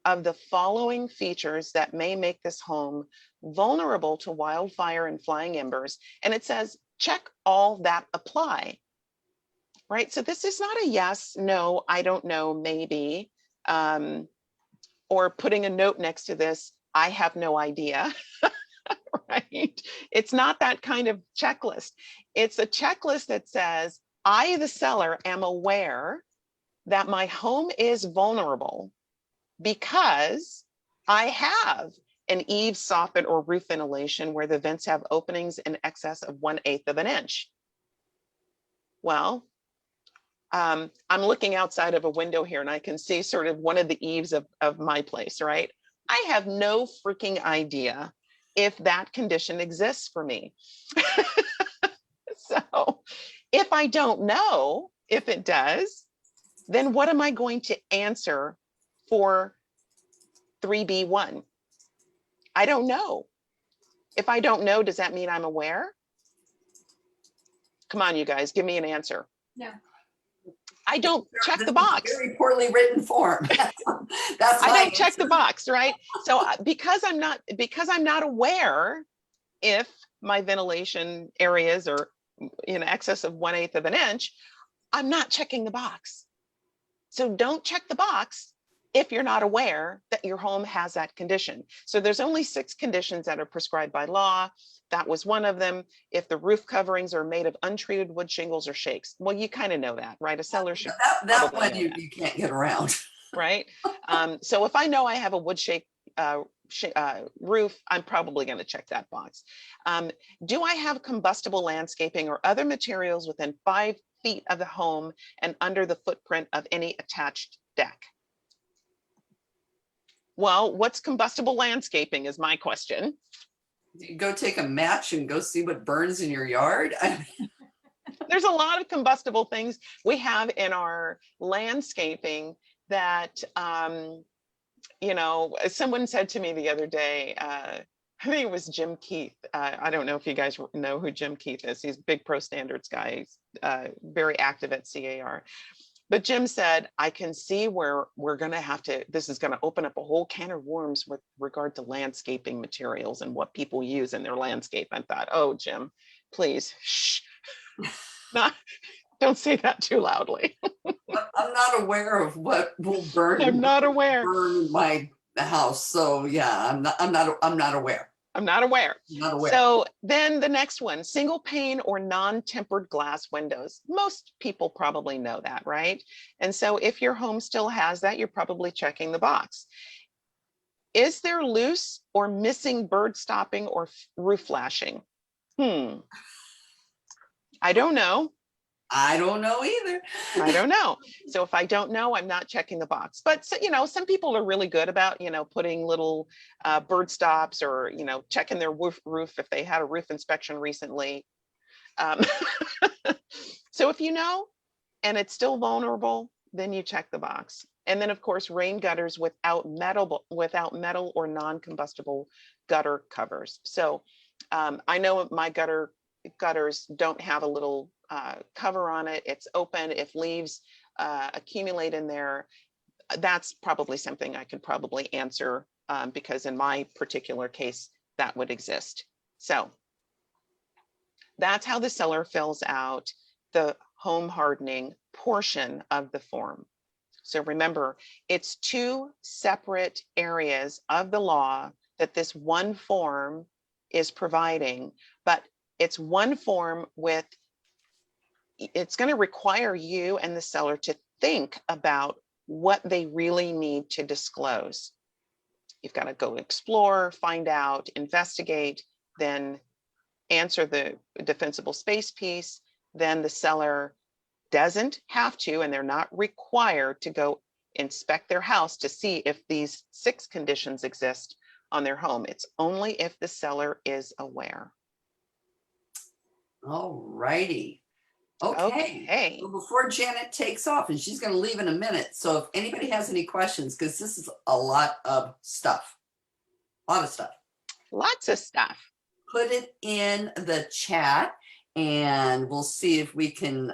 of the following features that may make this home vulnerable to wildfire and flying embers. And it says, check all that apply, right? So this is not a yes, no, I don't know, maybe, or putting a note next to this, I have no idea, right? It's not that kind of checklist. It's a checklist that says, I, the seller, am aware that my home is vulnerable because I have an eave soffit or roof ventilation where the vents have openings in excess of 1/8 of an inch. Well, I'm looking outside of a window here and I can see sort of one of the eaves of my place, right? I have no freaking idea if that condition exists for me. So if I don't know if it does, then what am I going to answer for 3B1? I don't know. If I don't know, does that mean I'm aware? Come on, you guys, give me an answer. No. I don't check This the is a box. very poorly written form. That's I my don't check the answer. box, right? So because I'm not aware if my ventilation areas are in excess of 1/8 of an inch, I'm not checking the box. So don't check the box if you're not aware that your home has that condition. So there's only 6 conditions that are prescribed by law. That was one of them. If the roof coverings are made of untreated wood shingles or shakes. Well, you kind of know that, right? A seller should That probably one know you, that, you can't get around. right? So if I know I have a wood shake roof, I'm probably going to check that box. Do I have combustible landscaping or other materials within 5 feet of the home and under the footprint of any attached deck? Well, what's combustible landscaping is my question. You go take a match and go see what burns in your yard. There's a lot of combustible things we have in our landscaping that, you know, someone said to me the other day, I think it was Jim Keith. I don't know if you guys know who Jim Keith is. He's a big pro standards guy. He's very active at CAR. But Jim said, I can see where we're going to have to, this is going to open up a whole can of worms with regard to landscaping materials and what people use in their landscape. I thought, oh, Jim, please, shh. Don't say that too loudly. I'm not aware of what will burn. I'm not aware. Burn my house. So yeah, I'm not aware. I'm not aware. Not aware. So then the next one, single pane or non-tempered glass windows. Most people probably know that, right? And so if your home still has that, you're probably checking the box. Is there loose or missing bird stopping or roof flashing? I don't know. I don't know either. I don't know. So if I don't know, I'm not checking the box. But so, you know, some people are really good about, you know, putting little bird stops or, you know, checking their roof if they had a roof inspection recently. So if you know, and it's still vulnerable, then you check the box. And then of course, rain gutters without metal or non-combustible gutter covers. So I know my gutters don't have a little cover on it. It's open. If leaves accumulate in there, that's probably something I could probably answer because in my particular case, that would exist. So that's how the seller fills out the home hardening portion of the form. So remember, it's 2 separate areas of the law that this one form is providing, but it's one form with, it's going to require you and the seller to think about what they really need to disclose. You've got to go explore, find out, investigate, then answer the defensible space piece. Then the seller doesn't have to, and they're not required to go inspect their house to see if these 6 conditions exist on their home. It's only if the seller is aware. All righty. Okay. So before Janet takes off, and she's going to leave in a minute. So if anybody has any questions, because this is a lot of stuff. Lots of stuff. Put it in the chat and we'll see if we can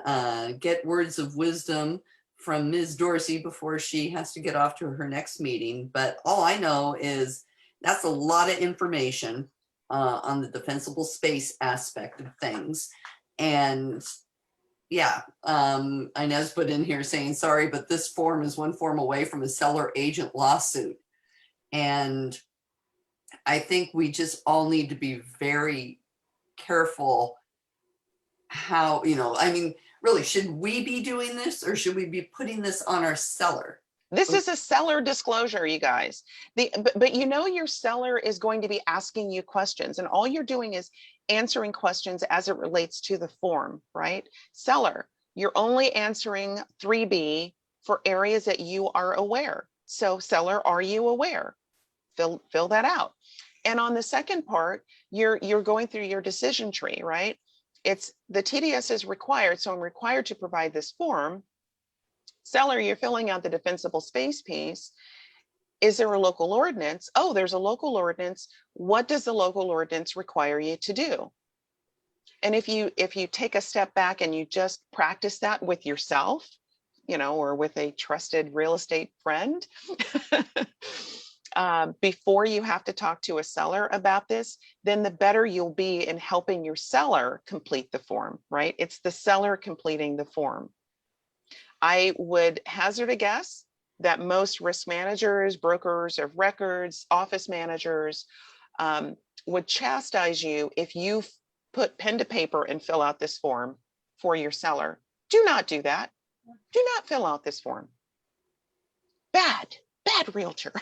get words of wisdom from Ms. Dorsey before she has to get off to her next meeting. But all I know is that's a lot of information on the defensible space aspect of things. And yeah, Inez put in here saying, sorry, but this form is one form away from a seller agent lawsuit. And I think we just all need to be very careful how, you know, I mean, really, should we be doing this or should we be putting this on our seller? This is a seller disclosure, you guys. But you know your seller is going to be asking you questions, and all you're doing is answering questions as it relates to the form, right? Seller, you're only answering 3B for areas that you are aware. So seller, are you aware? Fill that out. And on the second part, you're going through your decision tree, right? it's the TDS is required, so I'm required to provide this form. Seller, you're filling out the defensible space piece. Is there a local ordinance? Oh, there's a local ordinance. What does the local ordinance require you to do? And if you take a step back and you just practice that with yourself, you know, or with a trusted real estate friend, before you have to talk to a seller about this, then the better you'll be in helping your seller complete the form, right? It's the seller completing the form. I would hazard a guess that most risk managers, brokers of records, office managers would chastise you if you put pen to paper and fill out this form for your seller. Do not do that. Do not fill out this form. Bad realtor.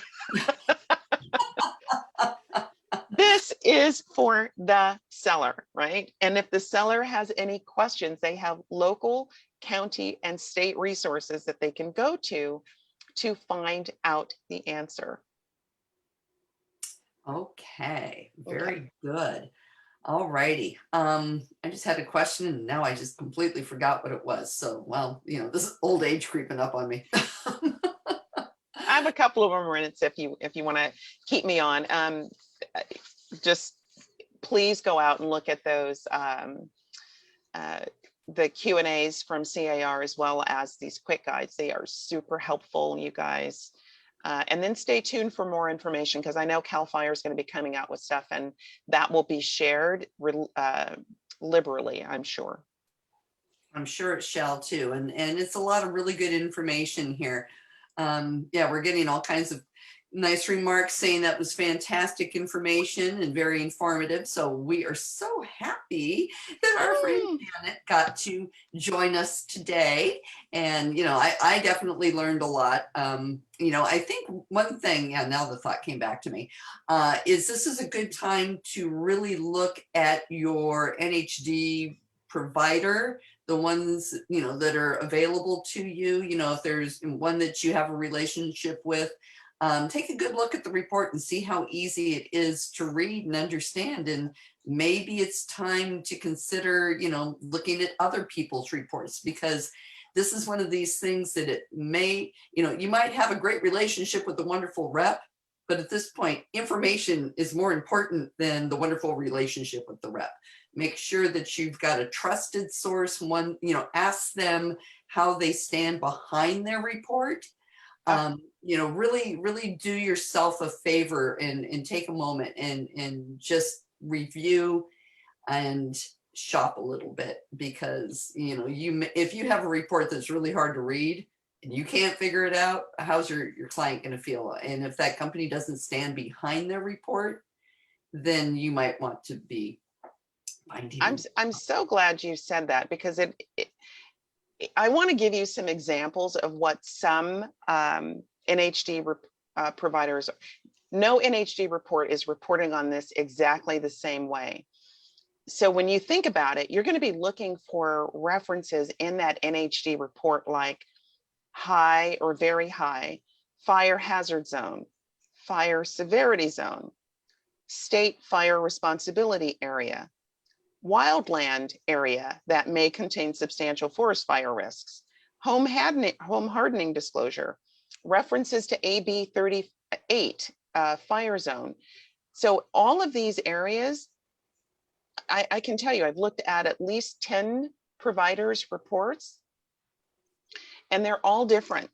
This is for the seller, right? And if the seller has any questions, they have local, county, and state resources that they can go to find out the answer. Okay, very good. All righty. I just had a question and now I just completely forgot what it was. So, well, you know, this is old age creeping up on me. I have a couple of minutes if you want to keep me on. Just please go out and look at those the Q&As from CAR as well as these quick guides. They are super helpful, you guys. And then stay tuned for more information because I know CAL FIRE is going to be coming out with stuff and that will be shared liberally, I'm sure. I'm sure it shall too. And it's a lot of really good information here. Yeah, we're getting all kinds of nice remarks saying that was fantastic information and very informative. So we are so happy that our friend Janet got to join us today. And, you know, I definitely learned a lot. You know, I think one thing, yeah, now the thought came back to me, is this is a good time to really look at your NHD provider, the ones, you know, that are available to you. You know, if there's one that you have a relationship with, take a good look at the report and see how easy it is to read and understand. And maybe it's time to consider, you know, looking at other people's reports, because this is one of these things that it may, you know, you might have a great relationship with a wonderful rep, but at this point, information is more important than the wonderful relationship with the rep. Make sure that you've got a trusted source, one, you know, ask them how they stand behind their report. You know, really do yourself a favor and take a moment and just review and shop a little bit, because, you know, if you have a report that's really hard to read and you can't figure it out, how's your client going to feel? And if that company doesn't stand behind their report, then you might want to be finding. I'm so glad you said that, because I want to give you some examples of what some NHD providers, no NHD report is reporting on this exactly the same way. So when you think about it, you're going to be looking for references in that NHD report like high or very high, fire hazard zone, fire severity zone, state fire responsibility area, wildland area that may contain substantial forest fire risks, home hardening disclosure, references to AB 38 fire zone. So all of these areas, I can tell you, I've looked at least 10 providers' reports, and they're all different.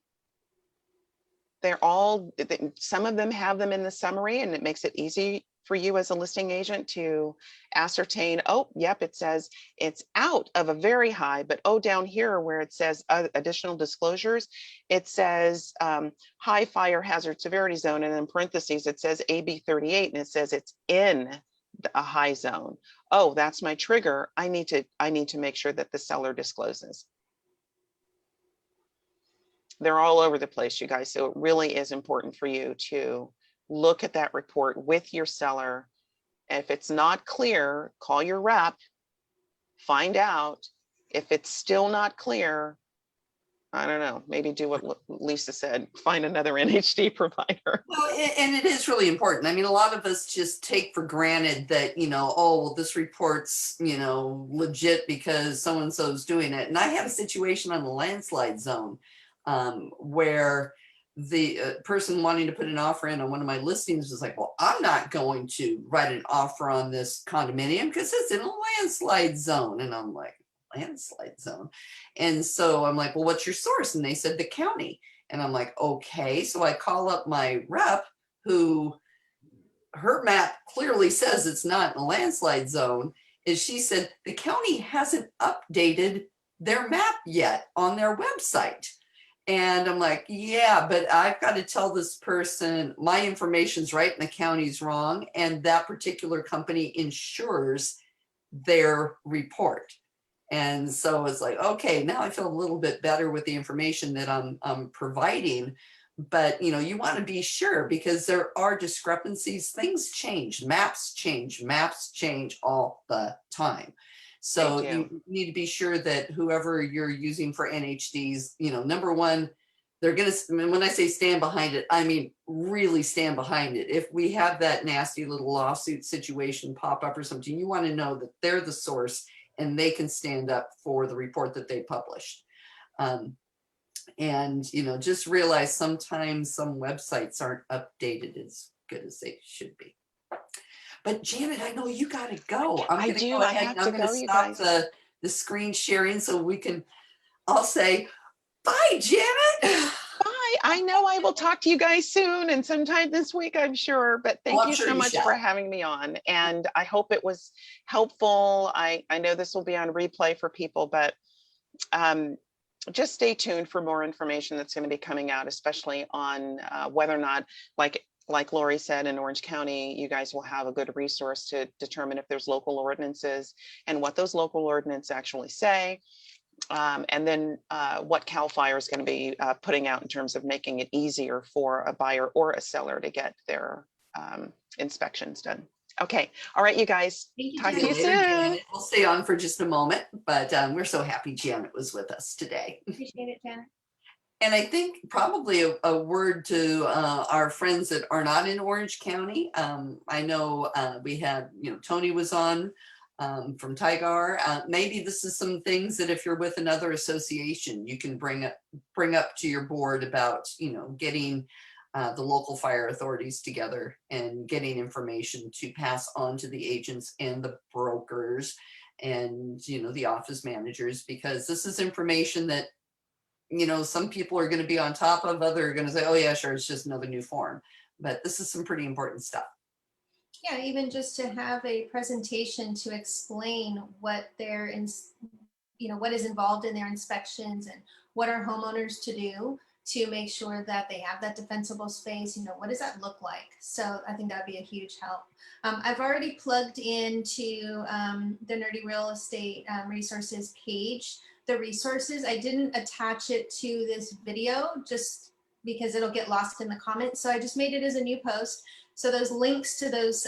They're all, some of them have them in the summary, and it makes it easy for you as a listing agent to ascertain, oh, yep, it says it's out of a very high, but oh, down here where it says additional disclosures, it says high fire hazard severity zone, and in parentheses, it says AB 38, and it says it's in a high zone. Oh, that's my trigger. I need to make sure that the seller discloses. They're all over the place, you guys. So it really is important for you to look at that report with your seller. And if it's not clear, call your rep, find out. If it's still not clear, I don't know, maybe do what Lisa said, find another NHD provider. Well, and it is really important. I mean, a lot of us just take for granted that, oh, well, this report's, legit because so-and-so is doing it. And I had a situation on the landslide zone where the person wanting to put an offer in on one of my listings was like, well, I'm not going to write an offer on this condominium because it's in a landslide zone. And I'm like, landslide zone. And so I'm like, well, what's your source? And they said the county. And I'm like, okay. So I call up my rep who her map clearly says it's not in a landslide zone. And she said the county hasn't updated their map yet on their website. And I'm like, yeah, but I've got to tell this person my information's right and the county's wrong. And that particular company insures their report. And so it's like, okay, now I feel a little bit better with the information that I'm providing. But, you want to be sure because there are discrepancies. Things change, maps change all the time. So you need to be sure that whoever you're using for NHDs, number one, they're going to, when I say stand behind it, I mean, really stand behind it. If we have that nasty little lawsuit situation pop up or something, you want to know that they're the source and they can stand up for the report that they published. And, just realize sometimes some websites aren't updated as good as they should be. But Janet, I know you got to go. I'm going to go ahead and I'm going to stop the screen sharing so we can, I'll say, bye, Janet. Bye. I know I will talk to you guys soon and sometime this week, I'm sure. But thank you so much for having me on. And I hope it was helpful. I know this will be on replay for people, but just stay tuned for more information that's going to be coming out, especially on whether or not, like Lori said, in Orange County, you guys will have a good resource to determine if there's local ordinances and what those local ordinances actually say. And then what CAL FIRE is going to be putting out in terms of making it easier for a buyer or a seller to get their inspections done. Okay. All right, you guys. Talk to you soon. We'll stay on for just a moment, but we're so happy Janet was with us today. Appreciate it, Janet. And I think probably a word to our friends that are not in Orange County. I know we had, Tony was on from Tigar. Maybe this is some things that if you're with another association, you can bring up to your board about, getting the local fire authorities together and getting information to pass on to the agents and the brokers and, the office managers, because this is information that, some people are going to be on top of, others are going to say, oh yeah, sure, it's just another new form. But this is some pretty important stuff. Yeah, even just to have a presentation to explain what what is involved in their inspections and what are homeowners to do to make sure that they have that defensible space. What does that look like? So I think that'd be a huge help. I've already plugged into the Nerdy Real Estate resources page. The resources, I didn't attach it to this video just because it'll get lost in the comments. So I just made it as a new post. So those links to those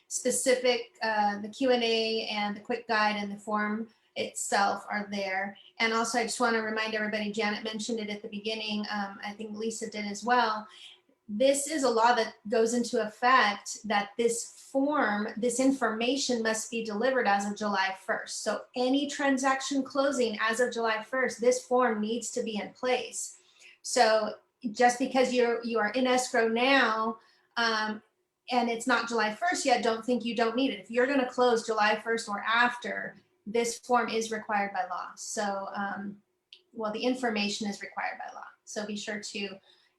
specific, the Q&A and the quick guide and the form itself are there. And also I just want to remind everybody, Janet mentioned it at the beginning, I think Lisa did as well. This is a law that goes into effect that this form, this information must be delivered as of July 1st. So any transaction closing as of July 1st, this form needs to be in place. So just because you are in escrow now, and it's not July 1st yet, don't think you don't need it. If you're going to close July 1st or after, this form is required by law. So, well, the information is required by law. So be sure to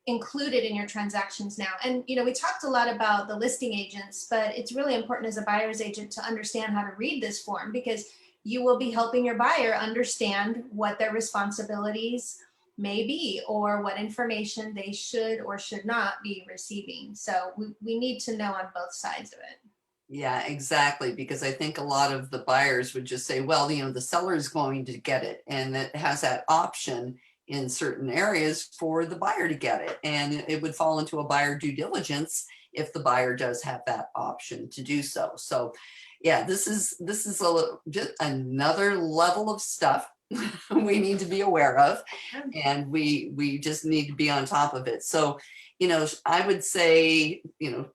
include it in your transactions now. And, we talked a lot about the listing agents, but it's really important as a buyer's agent to understand how to read this form, because you will be helping your buyer understand what their responsibilities may be or what information they should or should not be receiving. So we need to know on both sides of it. Yeah, exactly. Because I think a lot of the buyers would just say, well, the seller is going to get it. And it has that option in certain areas for the buyer to get it. And it would fall into a buyer due diligence if the buyer does have that option to do so. So yeah, this is just another level of stuff we need to be aware of, and we just need to be on top of it. So, I would say,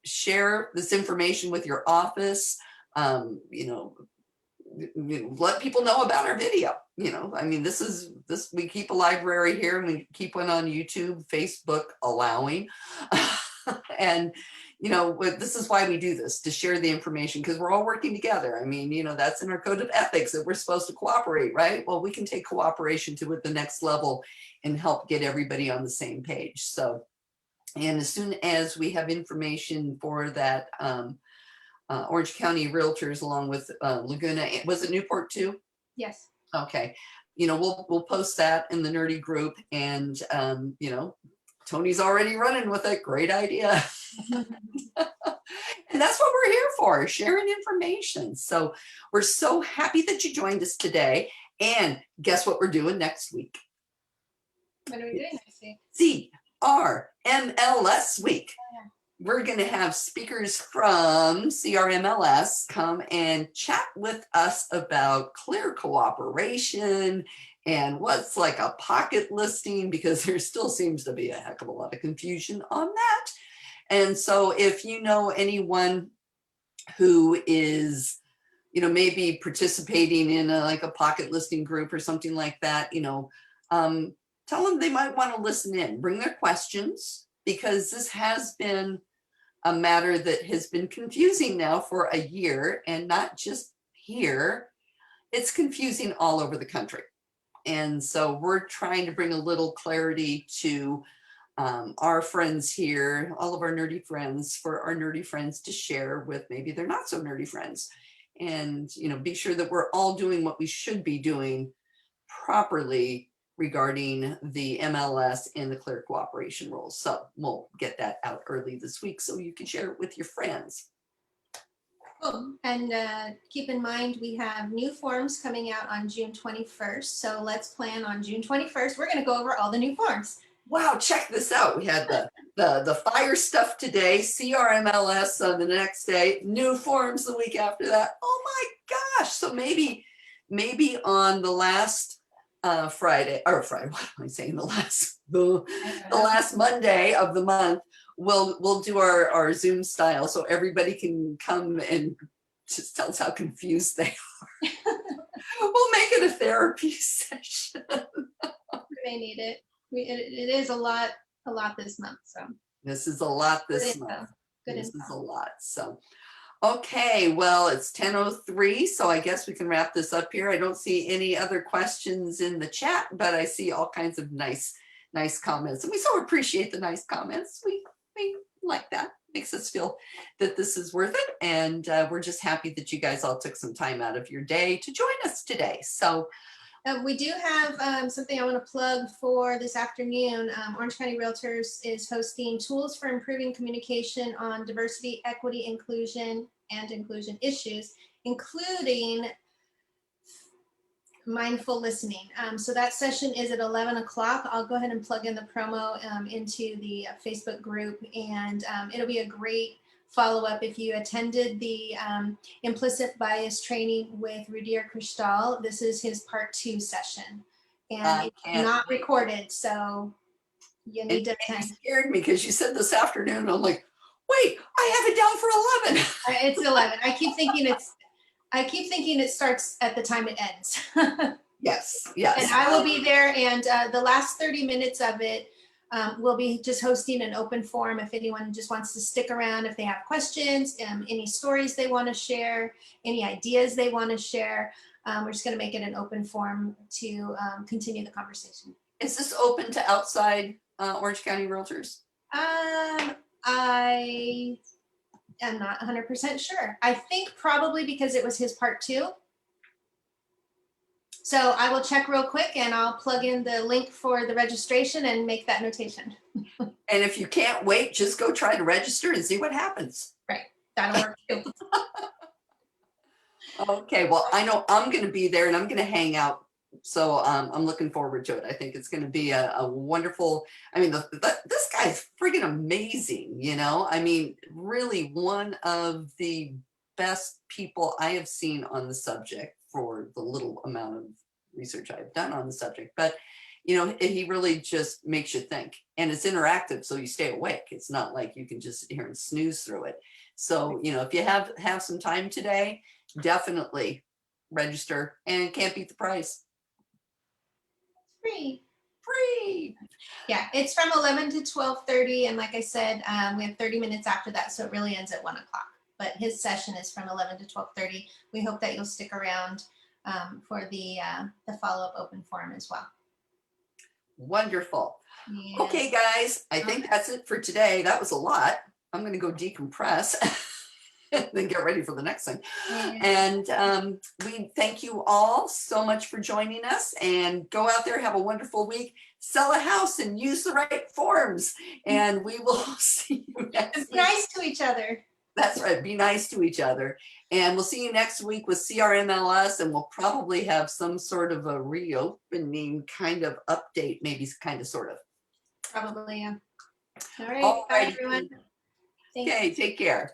share this information with your office. Let people know about our video. I mean, this, we keep a library here, and we keep one on YouTube, Facebook allowing. And, this is why we do this, to share the information, because we're all working together. I mean, that's in our code of ethics, that we're supposed to cooperate, right? Well, we can take cooperation to the next level and help get everybody on the same page. So, and as soon as we have information for that, Orange County Realtors, along with Laguna, was it Newport too? Yes. Okay. We'll post that in the nerdy group, and Tony's already running with it. Great idea. And that's what we're here for, sharing information. So we're so happy that you joined us today. And guess what we're doing next week? What are we doing next week? CRMLS week. We're going to have speakers from CRMLS come and chat with us about clear cooperation and what's like a pocket listing, because there still seems to be a heck of a lot of confusion on that. And so if you know anyone who is, maybe participating in a pocket listing group or something like that, tell them they might want to listen in, bring their questions, because this has been a matter that has been confusing now for a year, and not just here, it's confusing all over the country. And so we're trying to bring a little clarity to our friends here, all of our nerdy friends, for our nerdy friends to share with maybe they're not so nerdy friends, and be sure that we're all doing what we should be doing properly regarding the MLS and the clear cooperation rules. So we'll get that out early this week so you can share it with your friends. Cool. And keep in mind, we have new forms coming out on June 21st. So let's plan on June 21st. We're going to go over all the new forms. Wow, check this out. We had the fire stuff today, CRMLS on the next day, new forms the week after that. Oh my gosh. So maybe on the last Friday, what am I saying? The last Monday of the month, we'll do our Zoom style, so everybody can come and just tell us how confused they are. We'll make it a therapy session. We may need it. It is a lot this month. So this is a lot this month. This is a lot. So, okay, well, it's 10:03, so I guess we can wrap this up here. I don't see any other questions in the chat, but I see all kinds of nice comments, and we so appreciate the nice comments. We like that. Makes us feel that this is worth it, and we're just happy that you guys all took some time out of your day to join us today. So we do have something I want to plug for this afternoon. Orange County Realtors is hosting tools for improving communication on diversity, equity, inclusion, and inclusion issues, including mindful listening. So that session is at 11 o'clock. I'll go ahead and plug in the promo into the Facebook group, and it'll be a great follow-up. If you attended the implicit bias training with Rudier Kristal, this is his part 2 session, and it's not recorded, so you need to attend. You scared me because you said this afternoon, and I'm like, wait, I have it down for 11. It's 11. I keep thinking it starts at the time it ends. Yes. And I will be there, and the last 30 minutes of it, we'll be just hosting an open forum if anyone just wants to stick around, if they have questions, any stories they want to share, any ideas they want to share. We're just going to make it an open forum to continue the conversation. Is this open to outside Orange County Realtors? I am not 100% sure. I think probably because it was his part 2. So I will check real quick, and I'll plug in the link for the registration and make that notation. And if you can't wait, just go try to register and see what happens. Right. That'll work too. Okay. Well, I know I'm going to be there, and I'm going to hang out. So I'm looking forward to it. I think it's going to be a wonderful, I mean, this guy's friggin' amazing, I mean, really one of the best people I have seen on the subject for the little amount of research I've done on the subject, but you know, he really just makes you think, and it's interactive, so you stay awake. It's not like you can just sit here and snooze through it. So, you know, if you have some time today, definitely register, and can't beat the price. Free. Free. Yeah, it's from 11 to 12:30, and like I said, we have 30 minutes after that, so it really ends at 1 o'clock. But his session is from 11 to 12:30. We hope that you'll stick around for the follow-up open forum as well. Wonderful. Yes. Okay, guys, I think that's it for today. That was a lot. I'm going to go decompress and then get ready for the next thing. Yes. And we thank you all so much for joining us, and go out there, have a wonderful week, sell a house and use the right forms. And we will see you next week. Be nice to each other. That's right. Be nice to each other. And we'll see you next week with CRMLS, and we'll probably have some sort of a reopening kind of update, maybe kind of, sort of. Probably, yeah. All right. All Bye, righty. everyone. Thanks. Okay, take care.